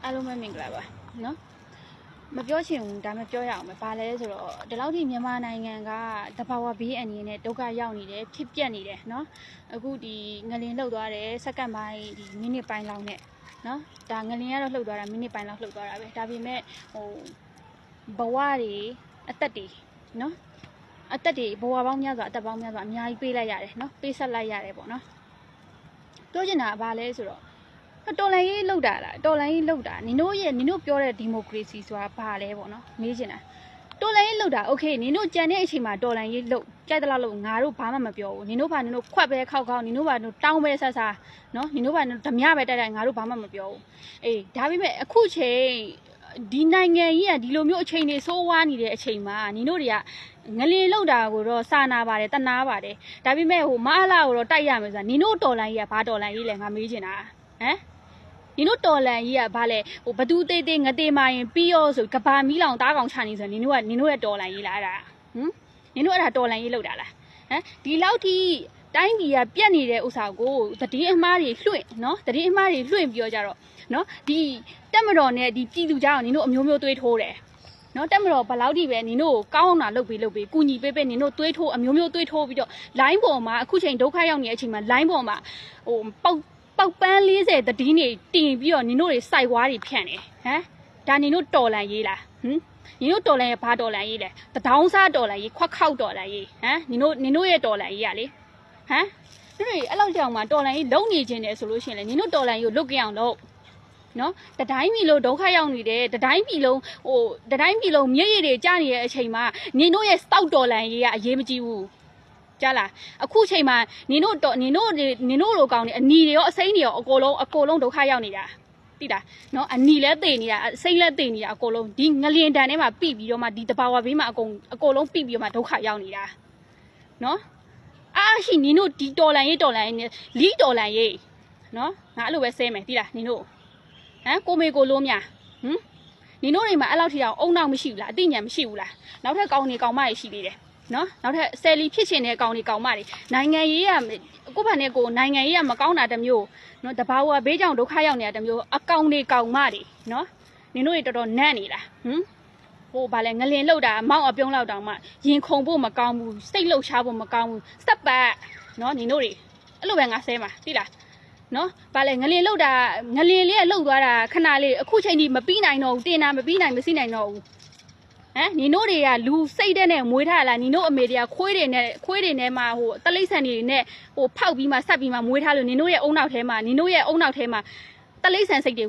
အားလုံးပဲမင်္ဂလာပါနော်မပြောချင်ဘူးဒါမှပြောရအောင်ပဲဘာလဲဆိုတော့ဒီလောက်ထိမြန်မာနိုင်ငံကတဘာဝဘေးအန္တရာယ်နဲ့ဒုက္ခရောက်နေတယ်ဖြစ်ပျက်နေတယ်နော်အခုဒီငလင်လှုပ်သွားတယ်စက္ကန့်ပိုင်းဒီမိနစ်ပိုင်းလောက်နဲ့နော်ဒါငလင်ကတော့လှုပ်သွားတာမိနစ်ပိုင်းလောက်လှုပ်သွားတာပဲဒါပေမဲ့ဘဝတွေအသက်တွေနော်အသက်တွေဘဝပေါင်းများစွာအသက်ပေါင်းများစွာအများကြီးပေးလိုက်ရတယ်နော်ပေးဆက်လိုက်ရတယ်ပေါ့နော်ပြောချင်တာကဘာလဲဆိုတော့တော်လိုင်းရေးလောက်တာလားတော်လိုင်းရေးလောက်တာနင်တို့ပြောတဲ့ဒီမိုကရေစီဆိုတာဘာလဲပေါ့နော်မေးချင်တာတော်လိုင်းရေးလောက်တာโอเคနင်တို့ကြံတဲ့အချိန်မှာတော်လိုင်းရေးလောက်ကြိုက်သလားလို့ငါတို့ဘာမှမပြောဘူးနင်တို့ခွက်ပဲခောက်နင်တို့ဘာတောင်းပဲဆဆနော်နင်တို့ဘာဓမြပဲတိုက်ငါတို့ဘာမှမပြောဘူးအေးဒါပေမဲ့အခုချိန်ဒီနိုင်ငံကြီးကဒီလိုမျိုးအချိန်တွေဆိုးဝါးနေတဲ့အချိန်မှာနင်တို့တွေကငလင်လောက်တာကိုတော့စာနာပါတယ်တနာပါတယ်ဒါပေမဲ့မအားလာကိုတော့တိုက်ရမယ်ဆိုတာနင်တို့တော်လိုင်းကြီးကဘာတော်လိုင်းကြီးလဲငါမေးချင်တာဟမ်နင်တို့တော်လန်ကြီးကဘာလဲဘသူသေးသေးငသေးမရင်ပြီးရောဆိုကဘာမီးလောင်တားကောင်ချနေဆိုနင်တို့ရဲ့တော်လန်ကြီးလားအဲ့ဒါဟမ်နင်တို့အဲ့ဒါတော်လန်ကြီးလောက်တာလားဟမ်ဒီလောက်ထိတိုင်းပြည်ကပြက်နေတဲ့ဥစ္စာကိုသတင်းအမှားတွေလွှင့်နော်သတင်းအမှားတွေလွှင့်ပြီးတော့ကြတော့နော်ဒီတက်မတော်နဲ့ဒီပြည်သူကြောင့်နင်တို့အမျိုးမျိုးသွေးထိုးတယ်နော်တက်မတော်ဘလောက်ထိပဲနင်တို့ကောင်းအောင်တာလုပ်ပေးကူညီပေးနင်တို့သွေးထိုးအမျိုးမျိုးသွေးထိုးပြီးတော့ line ပေါ်မှာအခုချိန်ဒုက္ခရောက်နေတဲ့အချိန်မှာ line ပေါ်မှာပေါက်ပန်း40တည်င်းတွေတင်ပြီးတော့နင်တို့တွေစိုက်ဝါးတွေဖြန့်တယ်ဟမ်ဒါနင်တို့တော်လန်ရေးလားဟမ်နင်တို့တော်လန်ရဘာတော်လန်ရေးလဲတဒေါင်းစားတော်လန်ရေးခွက်ခောက်တော်လန်ရေးဟမ်နင်တို့ရဲ့တော်လန်ရေးရလေဟမ်နင်တို့အဲ့လောက်ကြောင်မှတော်လန်ရေးလုံနေခြင်းတယ်ဆိုလို့ရှိရင်လေနင်တို့တော်လန်ရေးကိုလုတ်ကြအောင်လို့နော်တတိုင်းပြည်လုံးဒုက္ခရောက်နေတယ်တတိုင်းပြည်လုံးမျက်ရည်တွေကျနေတဲ့အချိန်မှာနင်တို့ရဲ့စောက်တော်လန်ရေးကအရေးမကြီးဘူးကြားလားအခုချိန်မှာနင်တို့လိုကောင်းနေအနီတွေရောအစိမ်းတွေရောအကုန်လုံးဒုက္ခရောက်နေတာသိလားနော်အနီလည်းသိနေတာအစိမ်းလည်းသိနေတာအကုန်လုံးဒီငလျင်တန်ထဲမှာပြိပြီးတော့မှဒီတဘာဝဘေးမှာအကုန်လုံးပြိပြီးတော့မှဒုက္ခရောက်နေတာနော်အားရှိနင်တို့ဒီတော်လန်ရေးနဲ့လီတော်လန်ရေးနော်ငါအဲ့လိုပဲဆဲမယ်သိလားနင်တို့ဟမ်ကိုမေကိုလုံးများဟမ်နင်တို့တွေမှာအဲ့လောက်ထိအောင်အုံနောက်မရှိဘူးလားအသိဉာဏ်မရှိဘူးလားနောက်ထပ်ကောင်းနေကောင်းမရရှိသေးတယ်နော်နောက်ထပ်ဆယ်လီဖြစ်ချင်တဲ့ကောင်တွေကောင်မတွေနိုင်ငံရေးကကိုယ့်ဘာနဲ့ကိုနိုင်ငံရေးကမကောင်းတာတမျိုးနော်တဘာဝဘေးကြောင့်ဒုက္ခရောက်နေတာတမျိုးအကောင်တွေကောင်မတွေနော်နင်တို့တွေတော်တော်နန့်နေလားဟိုဘာလဲငလင်လောက်တာမောက်အပြုံးလောက်တောင်မှရင်ခုန်ဖို့မကောင်းဘူးစိတ်လှုပ်ရှားဖို့မကောင်းဘူးစက်ပတ်နော်နင်တို့တွေအဲ့လိုပဲငါဆဲမှာသိလားနော်ဘာလဲငလင်လောက်တာငလင်လေးကလှုပ်သွားတာခဏလေးအခုချိန်ကြီးမပြီးနိုင်တော့ဘူးတင်တာမပြီးနိုင်မစီးနိုင်တော့ဘူးဟမ်နင်တို့တွေကလူစိတ်တဲ့နဲ့မွေးထားလားနင်တို့အမေတွေကခွေးတွေနဲ့မှတလိမ့်ဆန်တွေနဲ့ဖောက်ပြီးမှဆက်ပြီးမှမွေးထားလို့နင်တို့ရဲ့အုံနောက်ထဲမှာတလိမ့်ဆန်စိတ်တွေ